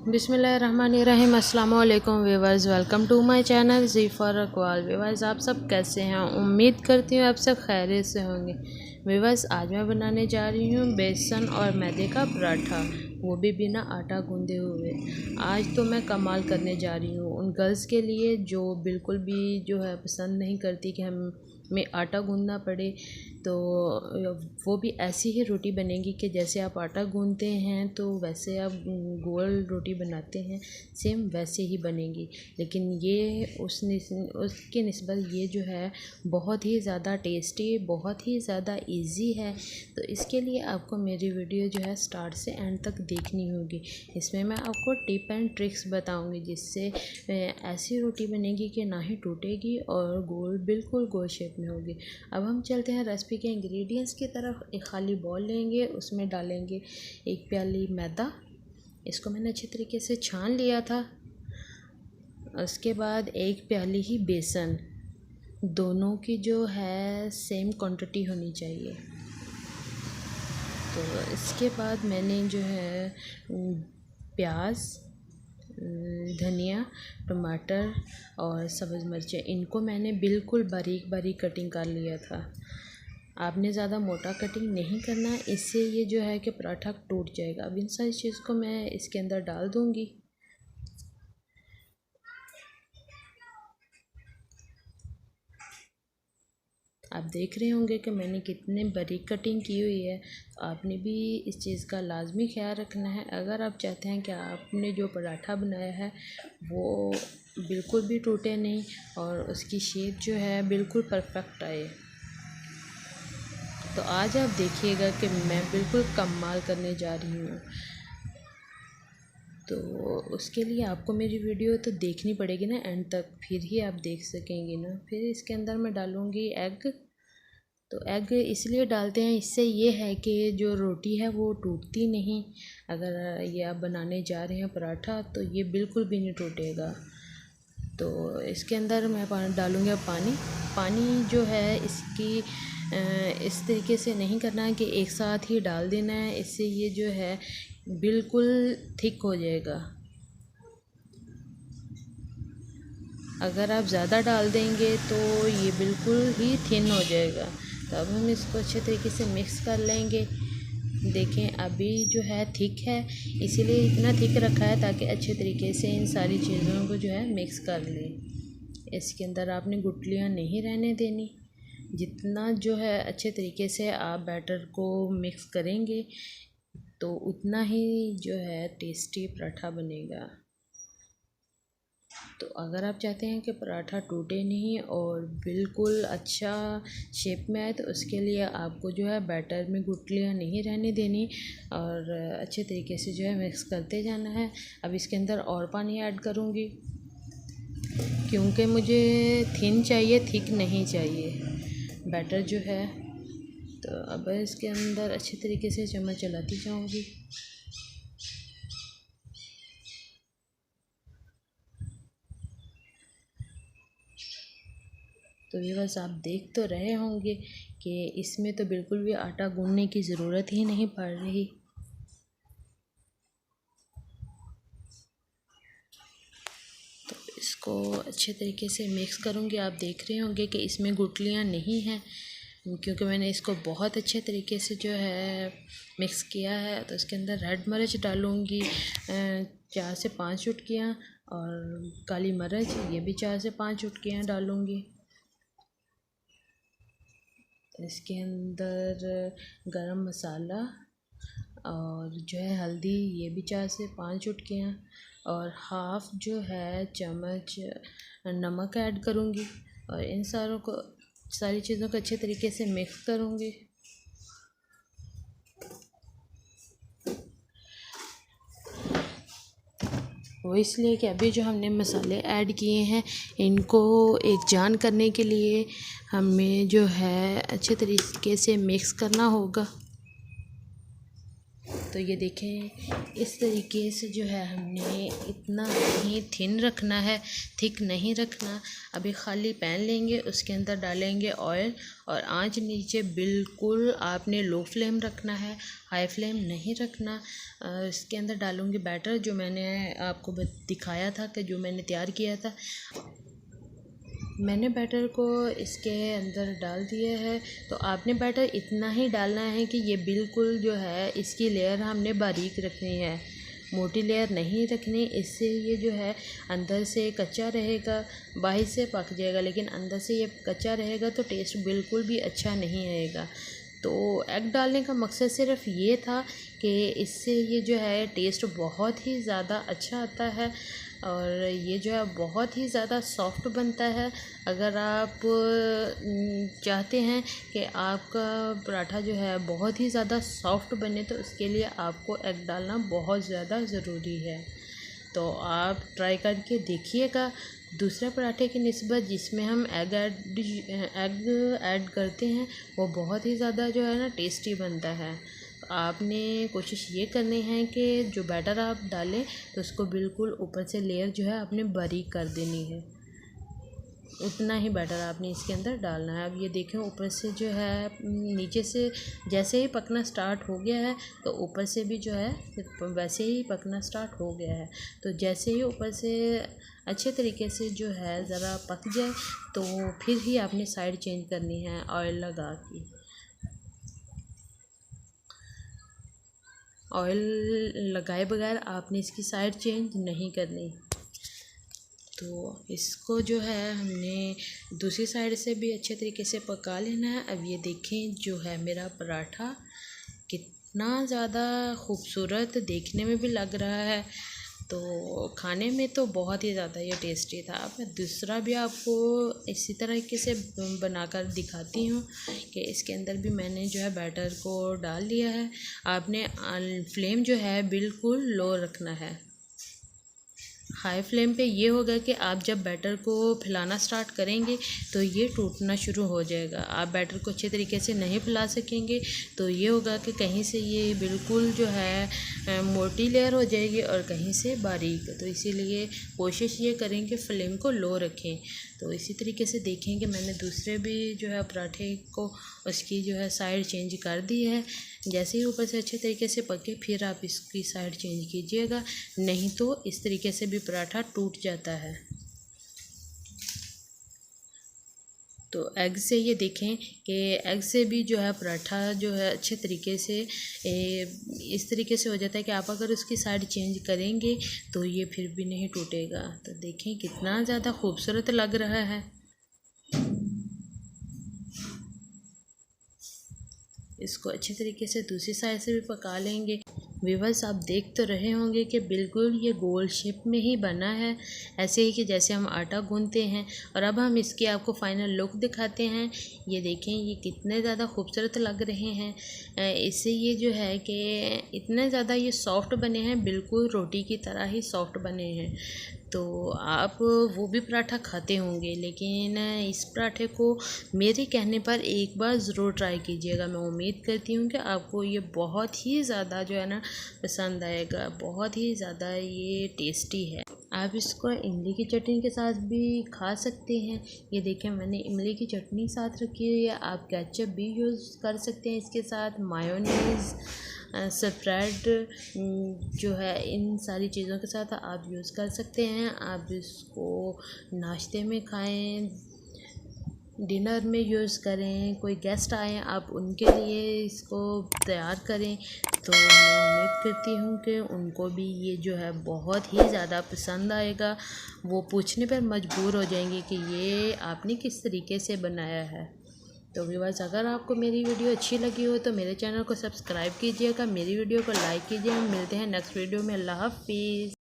बिस्मिल्लाहिर्रहमानिर्रहीम। अस्सलाम वालेकुम viewers, welcome to my channel Zeefar Aqwal. Viewers, आप सब कैसे हैं? उम्मीद करती हूँ आप सब खैरियत से होंगे। व्यूअर्स, आज मैं बनाने जा रही हूँ बेसन और मैदे का पराठा, वो भी बिना आटा गूँधे हुए। आज तो मैं कमाल करने जा रही हूँ उन गर्ल्स के लिए जो बिल्कुल भी जो है पसंद नहीं करती कि हमें आटा गूँधना पड़े। तो वो भी ऐसी ही रोटी बनेगी कि जैसे आप आटा गूँधते हैं तो वैसे आप गोल रोटी बनाते हैं, सेम वैसे ही बनेगी। लेकिन ये उसके निस्बत ये जो है बहुत ही ज़्यादा टेस्टी, बहुत ही ज़्यादा इजी है। तो इसके लिए आपको मेरी वीडियो जो है स्टार्ट से एंड तक देखनी होगी। इसमें मैं आपको टिप एंड ट्रिक्स बताऊंगी जिससे ऐसी रोटी बनेगी कि ना ही टूटेगी और बिल्कुल गोल शेप में होगी। अब हम चलते हैं रेसिपी के इंग्रेडिएंट्स की तरफ। एक खाली बॉल लेंगे, उसमें डालेंगे 1 प्याली मैदा। इसको मैंने अच्छे तरीके से छान लिया था। उसके बाद 1 प्याली ही बेसन, दोनों की जो है सेम क्वांटिटी होनी चाहिए। तो इसके बाद मैंने जो है प्याज, धनिया, टमाटर और सब्ज़ मिर्चें, इनको मैंने बिल्कुल बारीक बारीक कटिंग कर लिया था। आपने ज़्यादा मोटा कटिंग नहीं करना है, इससे ये जो है कि पराठा टूट जाएगा। अब इन सारी चीज़ को मैं इसके अंदर डाल दूँगी। आप देख रहे होंगे कि मैंने कितने बारीक कटिंग की हुई है। तो आपने भी इस चीज़ का लाजमी ख्याल रखना है अगर आप चाहते हैं कि आपने जो पराठा बनाया है वो बिल्कुल भी टूटे नहीं और उसकी शेप जो है बिल्कुल परफेक्ट आए। तो आज आप देखिएगा कि मैं बिल्कुल कमाल करने जा रही हूँ। तो उसके लिए आपको मेरी वीडियो तो देखनी पड़ेगी ना एंड तक, फिर ही आप देख सकेंगे ना। फिर इसके अंदर मैं डालूँगी एग। तो एग इसलिए डालते हैं, इससे ये है कि जो रोटी है वो टूटती नहीं। अगर ये आप बनाने जा रहे हैं पराठा तो ये बिल्कुल भी नहीं टूटेगा। तो इसके अंदर मैं डालूँगी अब पानी जो है इसकी इस तरीके से नहीं करना है कि एक साथ ही डाल देना है, इससे ये जो है बिल्कुल थिक हो जाएगा। अगर आप ज़्यादा डाल देंगे तो ये बिल्कुल ही थिन हो जाएगा। तो अब हम इसको अच्छे तरीके से मिक्स कर लेंगे। देखें अभी जो है थिक है, इसीलिए इतना थिक रखा है ताकि अच्छे तरीके से इन सारी चीज़ों को जो है मिक्स कर लें। इसके अंदर आपने गुठलियाँ नहीं रहने देनी। जितना जो है अच्छे तरीके से आप बैटर को मिक्स करेंगे तो उतना ही जो है टेस्टी पराठा बनेगा। तो अगर आप चाहते हैं कि पराठा टूटे नहीं और बिल्कुल अच्छा शेप में आए तो उसके लिए आपको जो है बैटर में गुठलियाँ नहीं रहने देनी और अच्छे तरीके से जो है मिक्स करते जाना है। अब इसके अंदर और पानी ऐड करूँगी क्योंकि मुझे थिन चाहिए, थिक नहीं चाहिए बैटर जो है। तो अब इसके अंदर अच्छे तरीके से चम्मच चलाती जाऊँगी। तो ये बस आप देख तो रहे होंगे कि इसमें तो बिल्कुल भी आटा गूँधने की ज़रूरत ही नहीं पड़ रही। तो इसको अच्छे तरीके से मिक्स करूँगी। आप देख रहे होंगे कि इसमें गुठलियाँ नहीं हैं क्योंकि मैंने इसको बहुत अच्छे तरीके से जो है मिक्स किया है। तो इसके अंदर रेड मिर्च डालूँगी 4 से 5 चुटकियाँ और काली मिर्च ये भी 4 से 5 चुटकियाँ डालूँगी। इसके अंदर गरम मसाला और जो है हल्दी ये भी 4 से 5 चुटकियाँ और हाफ़ जो है चम्मच नमक ऐड करूँगी और इन सारी चीज़ों को अच्छे तरीके से मिक्स करूँगी। वो इसलिए कि अभी जो हमने मसाले ऐड किए हैं इनको एक जान करने के लिए हमें जो है अच्छे तरीके से मिक्स करना होगा। तो ये देखें इस तरीके से जो है हमने इतना ही थिन रखना है, थिक नहीं रखना। अभी खाली पैन लेंगे, उसके अंदर डालेंगे ऑयल और आंच नीचे बिल्कुल आपने लो फ्लेम रखना है, हाई फ्लेम नहीं रखना। इसके अंदर डालूँगी बैटर जो मैंने आपको दिखाया था कि जो मैंने तैयार किया था। मैंने बैटर को इसके अंदर डाल दिया है। तो आपने बैटर इतना ही डालना है कि ये बिल्कुल जो है इसकी लेयर हमने बारीक रखनी है, मोटी लेयर नहीं रखनी। इससे ये जो है अंदर से कच्चा रहेगा, बाहर से पक जाएगा, लेकिन अंदर से ये कच्चा रहेगा तो टेस्ट बिल्कुल भी अच्छा नहीं आएगा। तो एग डालने का मकसद सिर्फ ये था कि इससे ये जो है टेस्ट बहुत ही ज़्यादा अच्छा आता है और ये जो है बहुत ही ज़्यादा सॉफ्ट बनता है। अगर आप चाहते हैं कि आपका पराठा जो है बहुत ही ज़्यादा सॉफ्ट बने तो उसके लिए आपको एग डालना बहुत ज़्यादा ज़रूरी है। तो आप ट्राई करके देखिएगा। दूसरे पराठे की निस्बत जिसमें हम एग ऐड करते हैं वो बहुत ही ज़्यादा जो है ना टेस्टी बनता है। तो आपने कोशिश ये करनी है कि जो बैटर आप डालें तो उसको बिल्कुल ऊपर से लेयर जो है आपने बारीक कर देनी है, उतना ही बैटर आपने इसके अंदर डालना है। अब ये देखें ऊपर से जो है नीचे से जैसे ही पकना स्टार्ट हो गया है तो ऊपर से भी जो है वैसे ही पकना स्टार्ट हो गया है। तो जैसे ही ऊपर से अच्छे तरीके से जो है ज़रा पक जाए तो फिर ही आपने साइड चेंज करनी है ऑयल लगा के। ऑयल लगाए बगैर आपने इसकी साइड चेंज नहीं करनी। तो इसको जो है हमने दूसरी साइड से भी अच्छे तरीके से पका लेना है। अब ये देखें जो है मेरा पराठा कितना ज़्यादा खूबसूरत देखने में भी लग रहा है, तो खाने में तो बहुत ही ज़्यादा ये टेस्टी था। अब मैं दूसरा भी आपको इसी तरीके से बनाकर दिखाती हूँ कि इसके अंदर भी मैंने जो है बैटर को डाल लिया है। आपने फ्लेम जो है बिल्कुल लो रखना है। हाई फ्लेम पे ये होगा कि आप जब बैटर को फैलाना स्टार्ट करेंगे तो ये टूटना शुरू हो जाएगा। आप बैटर को अच्छे तरीके से नहीं फैला सकेंगे तो ये होगा कि कहीं से ये बिल्कुल जो है मोटी लेयर हो जाएगी और कहीं से बारीक। तो इसीलिए कोशिश ये करें कि फ्लेम को लो रखें। तो इसी तरीके से देखें कि मैंने दूसरे भी जो है पराठे को उसकी जो है साइड चेंज कर दी है। जैसे ही ऊपर से अच्छे तरीके से पके फिर आप इसकी साइड चेंज कीजिएगा, नहीं तो इस तरीके से भी पराठा टूट जाता है। तो एग से ये देखें कि एग से भी जो है पराठा जो है अच्छे तरीके से इस तरीके से हो जाता है कि आप अगर उसकी साइड चेंज करेंगे तो ये फिर भी नहीं टूटेगा। तो देखें कितना ज़्यादा खूबसूरत लग रहा है। इसको अच्छे तरीके से दूसरी साइड से भी पका लेंगे। व्यूअर्स आप देख तो रहे होंगे कि बिल्कुल ये गोल शेप में ही बना है, ऐसे ही कि जैसे हम आटा गूंथते हैं। और अब हम इसकी आपको फाइनल लुक दिखाते हैं। ये देखें ये कितने ज़्यादा खूबसूरत लग रहे हैं। इससे ये जो है कि इतने ज़्यादा ये सॉफ्ट बने हैं, बिल्कुल रोटी की तरह ही सॉफ्ट बने हैं। तो आप वो भी पराठा खाते होंगे, लेकिन इस पराठे को मेरे कहने पर एक बार ज़रूर ट्राई कीजिएगा। मैं उम्मीद करती हूँ कि आपको ये बहुत ही ज़्यादा जो है ना पसंद आएगा, बहुत ही ज़्यादा ये टेस्टी है। आप इसको इमली की चटनी के साथ भी खा सकते हैं। ये देखें मैंने इमली की चटनी साथ रखी हुई है। आप केचप भी यूज़ कर सकते हैं इसके साथ, मायोनीज़, स्प्रेड जो है इन सारी चीज़ों के साथ आप यूज़ कर सकते हैं। आप इसको नाश्ते में खाएं, डिनर में यूज़ करें, कोई गेस्ट आए आप उनके लिए इसको तैयार करें। तो मैं उम्मीद करती हूँ कि उनको भी ये जो है बहुत ही ज़्यादा पसंद आएगा। वो पूछने पर मजबूर हो जाएंगे कि ये आपने किस तरीके से बनाया है। तो व्यूअर्स अगर आपको मेरी वीडियो अच्छी लगी हो तो मेरे चैनल को सब्सक्राइब कीजिएगा, मेरी वीडियो को लाइक कीजिए। हम मिलते हैं नेक्स्ट वीडियो में। अल्लाह हाफिज़।